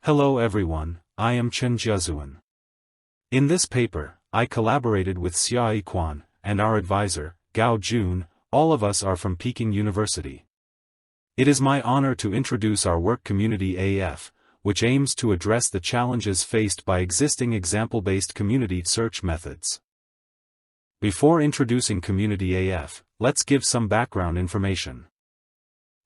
Hello everyone, I am Chen Jiazuan. In this paper, I collaborated with Xia Yiquan, and our advisor, Gao Jun. All of us are from Peking University. It is my honor to introduce our work Community AF, which aims to address the challenges faced by existing example-based community search methods. Before introducing Community AF, let's give some background information.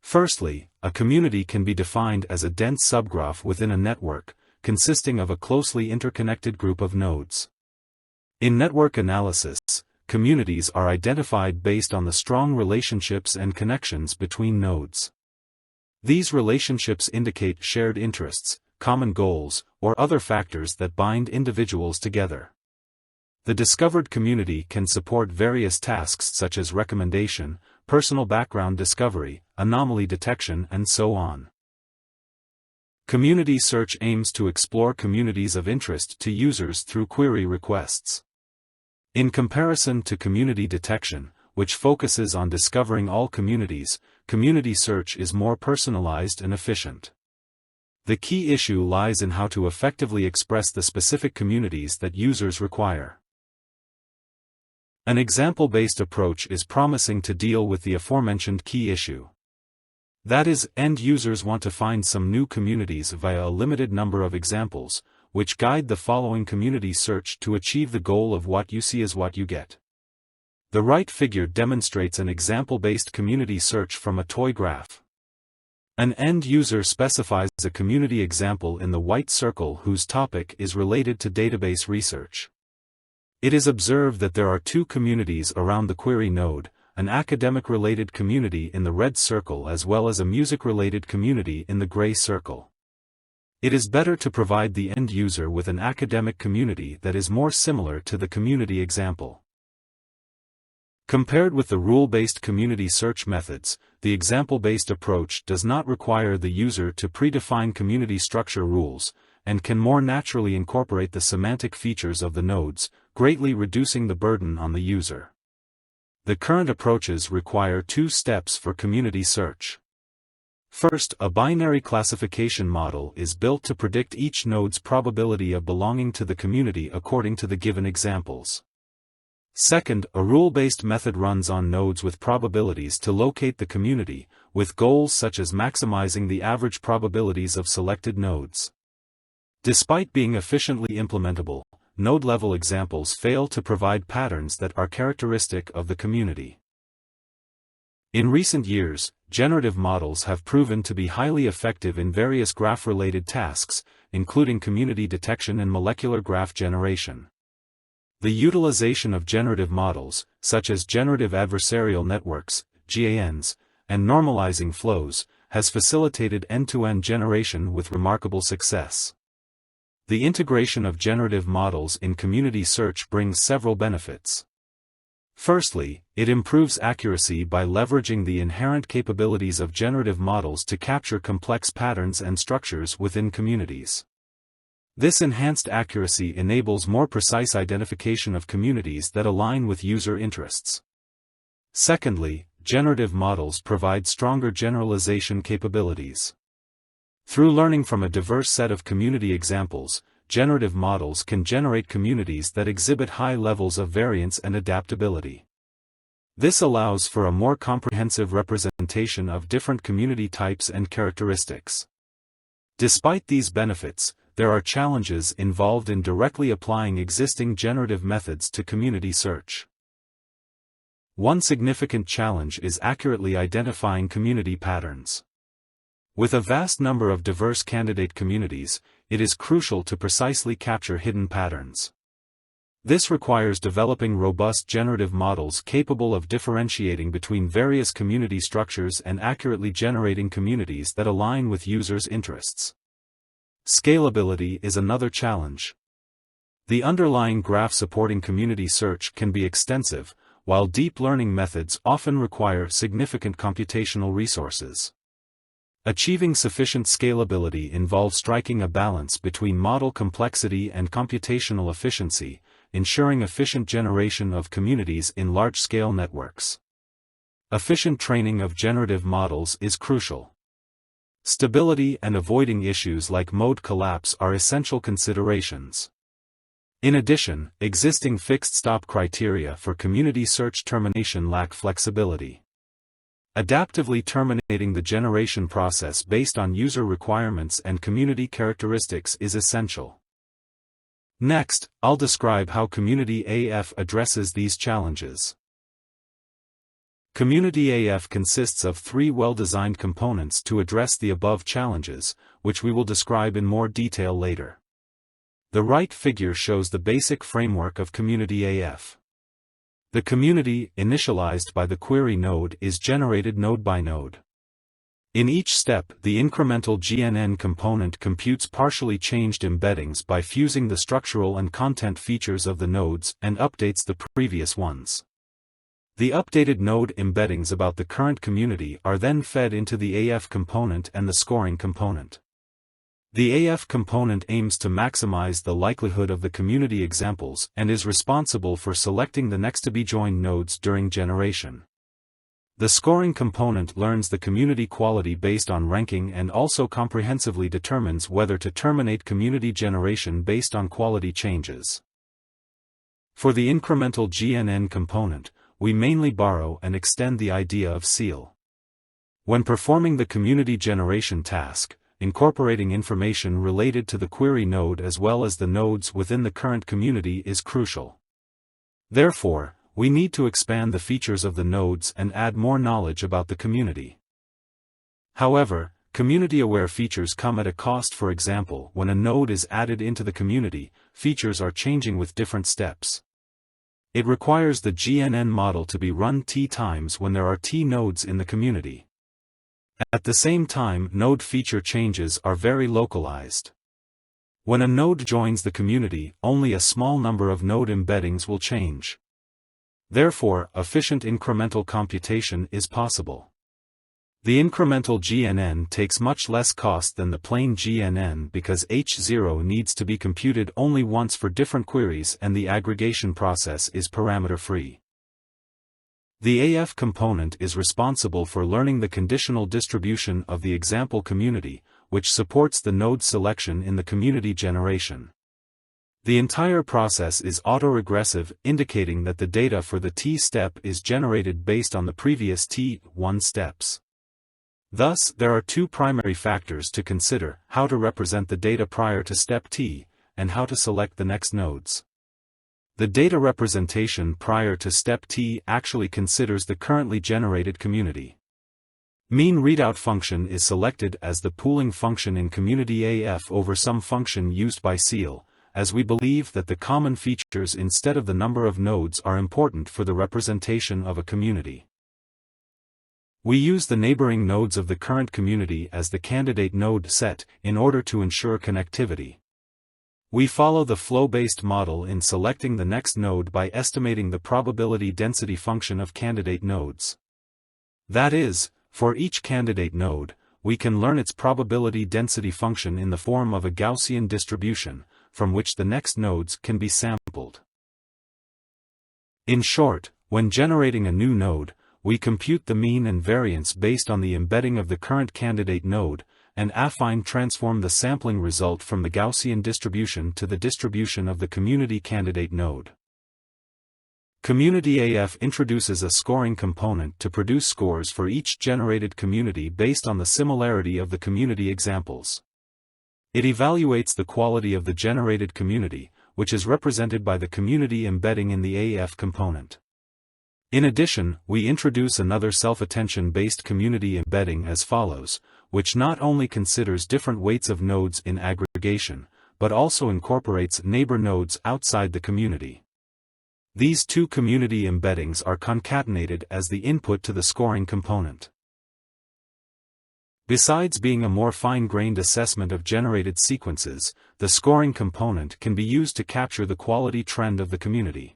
Firstly, a community can be defined as a dense subgraph within a network, consisting of a closely interconnected group of nodes. In network analysis, communities are identified based on the strong relationships and connections between nodes. These relationships indicate shared interests, common goals, or other factors that bind individuals together. The discovered community can support various tasks such as recommendation, personal background discovery, anomaly detection, and so on. Community search aims to explore communities of interest to users through query requests. In comparison to community detection, which focuses on discovering all communities, community search is more personalized and efficient. The key issue lies in how to effectively express the specific communities that users require. An example-based approach is promising to deal with the aforementioned key issue. That is, end users want to find some new communities via a limited number of examples, which guide the following community search to achieve the goal of what you see is what you get. The right figure demonstrates an example-based community search from a toy graph. An end user specifies a community example in the white circle whose topic is related to database research. It is observed that there are two communities around the query node, an academic-related community in the red circle as well as a music-related community in the gray circle. It is better to provide the end user with an academic community that is more similar to the community example. Compared with the rule-based community search methods, the example-based approach does not require the user to predefine community structure rules, and can more naturally incorporate the semantic features of the nodes, greatly reducing the burden on the user. The current approaches require two steps for community search. First, a binary classification model is built to predict each node's probability of belonging to the community according to the given examples. Second, a rule-based method runs on nodes with probabilities to locate the community, with goals such as maximizing the average probabilities of selected nodes. Despite being efficiently implementable, node-level examples fail to provide patterns that are characteristic of the community. In recent years, generative models have proven to be highly effective in various graph-related tasks, including community detection and molecular graph generation. The utilization of generative models, such as generative adversarial networks, GANs, and normalizing flows, has facilitated end-to-end generation with remarkable success. The integration of generative models in community search brings several benefits. Firstly, it improves accuracy by leveraging the inherent capabilities of generative models to capture complex patterns and structures within communities. This enhanced accuracy enables more precise identification of communities that align with user interests. Secondly, generative models provide stronger generalization capabilities. Through learning from a diverse set of community examples, generative models can generate communities that exhibit high levels of variance and adaptability. This allows for a more comprehensive representation of different community types and characteristics. Despite these benefits, there are challenges involved in directly applying existing generative methods to community search. One significant challenge is accurately identifying community patterns. With a vast number of diverse candidate communities, it is crucial to precisely capture hidden patterns. This requires developing robust generative models capable of differentiating between various community structures and accurately generating communities that align with users' interests. Scalability is another challenge. The underlying graph supporting community search can be extensive, while deep learning methods often require significant computational resources. Achieving sufficient scalability involves striking a balance between model complexity and computational efficiency, ensuring efficient generation of communities in large-scale networks. Efficient training of generative models is crucial. Stability and avoiding issues like mode collapse are essential considerations. In addition, existing fixed stop criteria for community search termination lack flexibility. Adaptively terminating the generation process based on user requirements and community characteristics is essential. Next, I'll describe how Community AF addresses these challenges. Community AF consists of 3 well-designed components to address the above challenges, which we will describe in more detail later. The right figure shows the basic framework of Community AF. The community, initialized by the query node, is generated node by node. In each step, the incremental GNN component computes partially changed embeddings by fusing the structural and content features of the nodes and updates the previous ones. The updated node embeddings about the current community are then fed into the AF component and the scoring component. The AF component aims to maximize the likelihood of the community examples and is responsible for selecting the next-to-be-joined nodes during generation. The scoring component learns the community quality based on ranking and also comprehensively determines whether to terminate community generation based on quality changes. For the incremental GNN component, we mainly borrow and extend the idea of seal. When performing the community generation task, incorporating information related to the query node as well as the nodes within the current community is crucial. Therefore, we need to expand the features of the nodes and add more knowledge about the community. However, community-aware features come at a cost. For example, when a node is added into the community, features are changing with different steps. It requires the GNN model to be run T times when there are T nodes in the community. At the same time, node feature changes are very localized. When a node joins the community, only a small number of node embeddings will change. Therefore, efficient incremental computation is possible. The incremental GNN takes much less cost than the plain GNN because H0 needs to be computed only once for different queries and the aggregation process is parameter-free. The AF component is responsible for learning the conditional distribution of the example community, which supports the node selection in the community generation. The entire process is autoregressive, indicating that the data for the T step is generated based on the previous T1 steps. Thus, there are 2 primary factors to consider: how to represent the data prior to step T, and how to select the next nodes. The data representation prior to step T actually considers the currently generated community. Mean readout function is selected as the pooling function in Community AF over some function used by seal, as we believe that the common features instead of the number of nodes are important for the representation of a community. We use the neighboring nodes of the current community as the candidate node set in order to ensure connectivity. We follow the flow-based model in selecting the next node by estimating the probability density function of candidate nodes. That is, for each candidate node, we can learn its probability density function in the form of a Gaussian distribution, from which the next nodes can be sampled. In short, when generating a new node, we compute the mean and variance based on the embedding of the current candidate node, and affine transform the sampling result from the Gaussian distribution to the distribution of the community candidate node. Community AF introduces a scoring component to produce scores for each generated community based on the similarity of the community examples. It evaluates the quality of the generated community, which is represented by the community embedding in the AF component. In addition, we introduce another self-attention-based community embedding as follows, which not only considers different weights of nodes in aggregation, but also incorporates neighbor nodes outside the community. These 2 community embeddings are concatenated as the input to the scoring component. Besides being a more fine-grained assessment of generated sequences, the scoring component can be used to capture the quality trend of the community.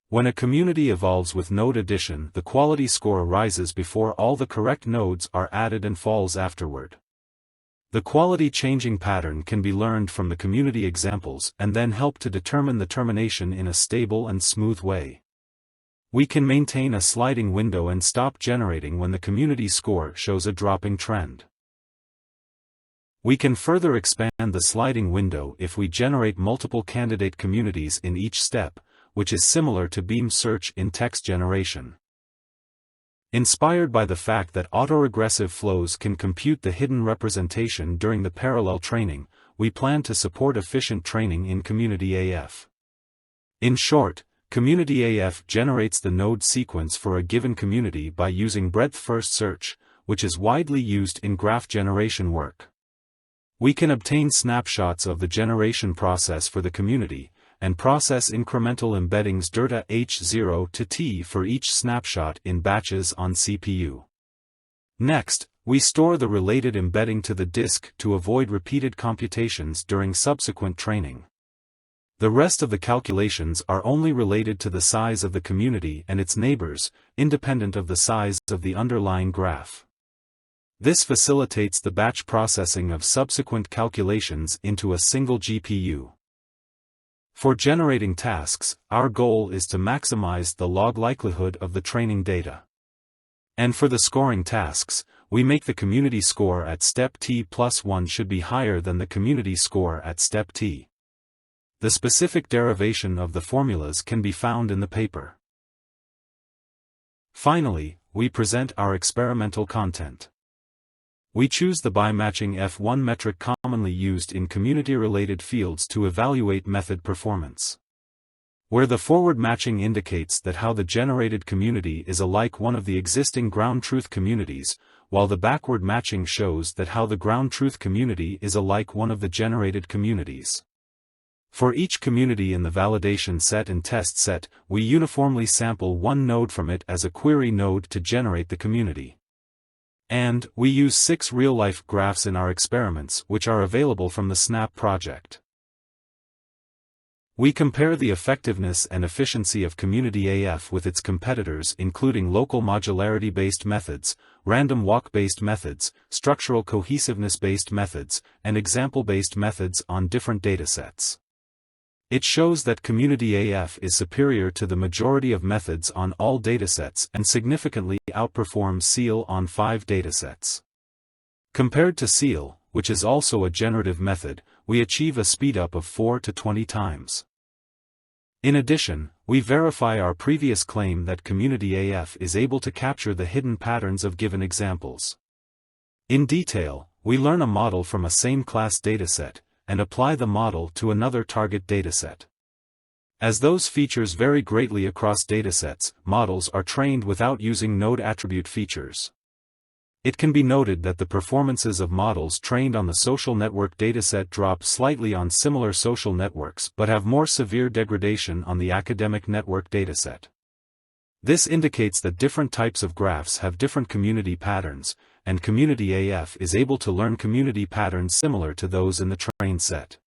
When a community evolves with node addition, the quality score rises before all the correct nodes are added and falls afterward. The quality changing pattern can be learned from the community examples and then help to determine the termination in a stable and smooth way. We can maintain a sliding window and stop generating when the community score shows a dropping trend. We can further expand the sliding window if we generate multiple candidate communities in each step, which is similar to beam search in text generation. Inspired by the fact that autoregressive flows can compute the hidden representation during the parallel training, we plan to support efficient training in Community AF. In short, Community AF generates the node sequence for a given community by using breadth-first search, which is widely used in graph generation work. We can obtain snapshots of the generation process for the community, and process incremental embeddings delta H0 to T for each snapshot in batches on CPU. Next, we store the related embedding to the disk to avoid repeated computations during subsequent training. The rest of the calculations are only related to the size of the community and its neighbors, independent of the size of the underlying graph. This facilitates the batch processing of subsequent calculations into a single GPU. For generating tasks, our goal is to maximize the log likelihood of the training data. And for the scoring tasks, we make the community score at step T+1 should be higher than the community score at step T. The specific derivation of the formulas can be found in the paper. Finally, we present our experimental content. We choose the by-matching F1 metric commonly used in community-related fields to evaluate method performance. Where the forward matching indicates that how the generated community is alike one of the existing ground truth communities, while the backward matching shows that how the ground truth community is alike one of the generated communities. For each community in the validation set and test set, we uniformly sample one node from it as a query node to generate the community. And, we use 6 real-life graphs in our experiments which are available from the SNAP project. We compare the effectiveness and efficiency of Community AF with its competitors including local modularity-based methods, random walk-based methods, structural cohesiveness-based methods, and example-based methods on different datasets. It shows that Community AF is superior to the majority of methods on all datasets and significantly outperforms SEAL on 5 datasets. Compared to SEAL, which is also a generative method, we achieve a speedup of 4 to 20 times. In addition, we verify our previous claim that Community AF is able to capture the hidden patterns of given examples. In detail, we learn a model from a same-class dataset, and apply the model to another target dataset. As those features vary greatly across datasets, models are trained without using node attribute features. It can be noted that the performances of models trained on the social network dataset drop slightly on similar social networks but have more severe degradation on the academic network dataset. This indicates that different types of graphs have different community patterns, and Community AF is able to learn community patterns similar to those in the train set.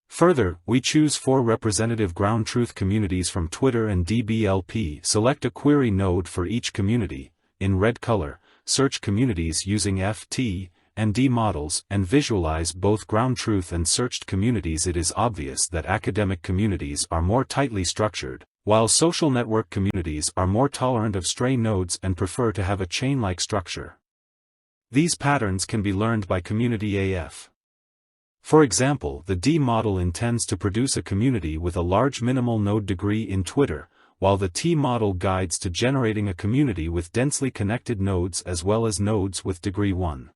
Further, we choose 4 representative ground truth communities from Twitter and DBLP. Select a query node for each community, in red color, search communities using FT and D models, and visualize both ground truth and searched communities. It is obvious that academic communities are more tightly structured, while social network communities are more tolerant of stray nodes and prefer to have a chain-like structure. These patterns can be learned by Community AF. For example, the D model intends to produce a community with a large minimal node degree in Twitter, while the T model guides to generating a community with densely connected nodes as well as nodes with degree 1.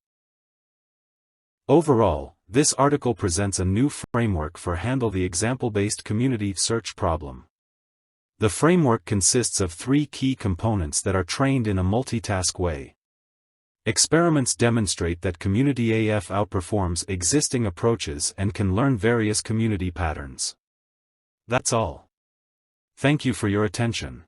Overall, this article presents a new framework for handle the example-based community search problem. The framework consists of 3 key components that are trained in a multitask way. Experiments demonstrate that Community AF outperforms existing approaches and can learn various community patterns. That's all. Thank you for your attention.